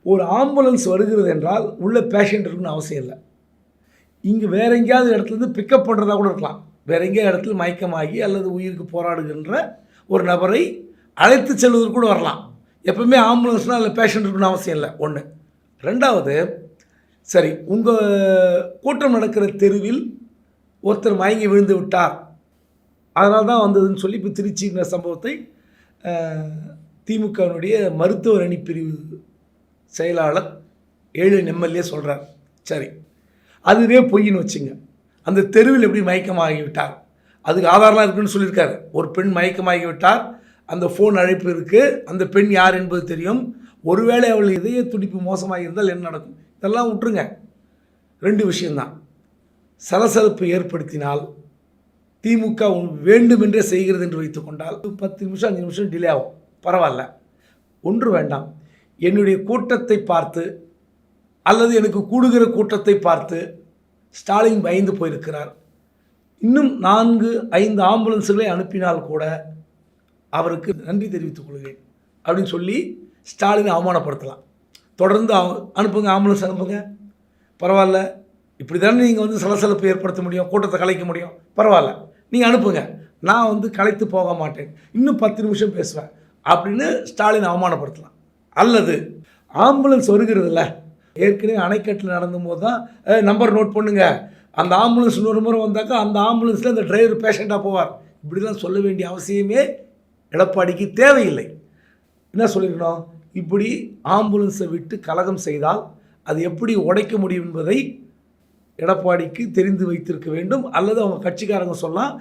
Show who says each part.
Speaker 1: ஒரு ஆம்புலன்ஸ் வருகிறது என்றால் உள்ள பேஷண்ட் இருக்குன்னு அவசியம் இல்லை. இங்கே வேற எங்கேயாவது இடத்துலேருந்து பிக்கப் பண்ணுறதா கூட இருக்கலாம். வேற எங்கேயாவது இடத்துல மயக்கமாகி அல்லது உயிருக்கு போராடுகின்ற ஒரு நபரை அழைத்து செல்வதற்கு கூட வரலாம். எப்பவுமே ஆம்புலன்ஸ்னால் அதில் பேஷண்ட் இருக்குன்னு அவசியம் இல்லை. ஒன்று. ரெண்டாவது, சரி உங்கள் கூட்டம் நடக்கிற தெருவில் ஒருத்தர் மயங்கி விழுந்து விட்டார், அதனால தான் வந்ததுன்னு சொல்லி இப்போ திருச்சிங்கிற சம்பவத்தை திமுகவினுடைய மருத்துவர் அணி பிரிவு செயலாளர் 7 எம்எல்ஏ சொல்கிறார். சரி, அதுவே பொய்ன்னு வச்சுங்க. அந்த தெருவில் எப்படி மயக்கமாகிவிட்டார், அதுக்கு ஆதாரம்லாம் இருக்குன்னு சொல்லியிருக்காரு. ஒரு பெண் மயக்கமாகிவிட்டார், அந்த ஃபோன் அழைப்பு இருக்குது, அந்த பெண் யார் என்பது தெரியும். ஒருவேளை அவள் இதய துடிப்பு மோசமாக இருந்தால் என்ன நடக்கும்? இதெல்லாம் விட்டுருங்க. 2 விஷயந்தான். சலசலப்பு ஏற்படுத்தினால் திமுக வேண்டுமென்றே செய்கிறது என்று வைத்துக்கொண்டால் 10 நிமிஷம் 5 நிமிஷம் டிலே ஆகும், பரவாயில்ல. ஒன்று வேண்டாம், என்னுடைய கூட்டத்தை பார்த்து அல்லது எனக்கு கூடுகிற கூட்டத்தை பார்த்து ஸ்டாலின் பயந்து போயிருக்கிறார். இன்னும் 4-5 ஆம்புலன்ஸுகளை அனுப்பினால் கூட அவருக்கு நன்றி தெரிவித்துக் கொள்கிறேன் அப்படின்னு சொல்லி ஸ்டாலினை அவமானப்படுத்தலாம். தொடர்ந்து அனுப்புங்க, ஆம்புலன்ஸ் அனுப்புங்க, பரவாயில்ல. இப்படி தானே நீங்கள் வந்து சலசலப்பு ஏற்படுத்த முடியும், கூட்டத்தை கலைக்க முடியும், பரவாயில்ல நீங்கள் அனுப்புங்க, நான் கலைத்து போக மாட்டேன், இன்னும் 10 நிமிஷம் பேசுவேன் அப்படின்னு ஸ்டாலின் அவமானப்படுத்தலாம். அல்லது ஆம்புலன்ஸ் வருகிறதில்ல, ஏற்கனவே அணைக்கட்டில் நடந்தபோது தான் நம்பர் நோட் பண்ணுங்க, அந்த ஆம்புலன்ஸ் இன்னொரு முறை வந்தாக்கா அந்த ஆம்புலன்ஸில் அந்த டிரைவர் பேஷண்ட்டாக போவார், இப்படிலாம் சொல்ல வேண்டிய அவசியமே எடப்பாடிக்கு தேவையில்லை. என்ன சொல்லியிருக்கணும்? இப்படி ஆம்புலன்ஸை விட்டு கலகம் செய்தால் அது எப்படி உடைக்க முடியும் என்பதை எடப்பாடிக்கு தெரிந்து வைத்திருக்க வேண்டும். அல்லது அவங்க கட்சிக்காரங்க சொல்லலாம்,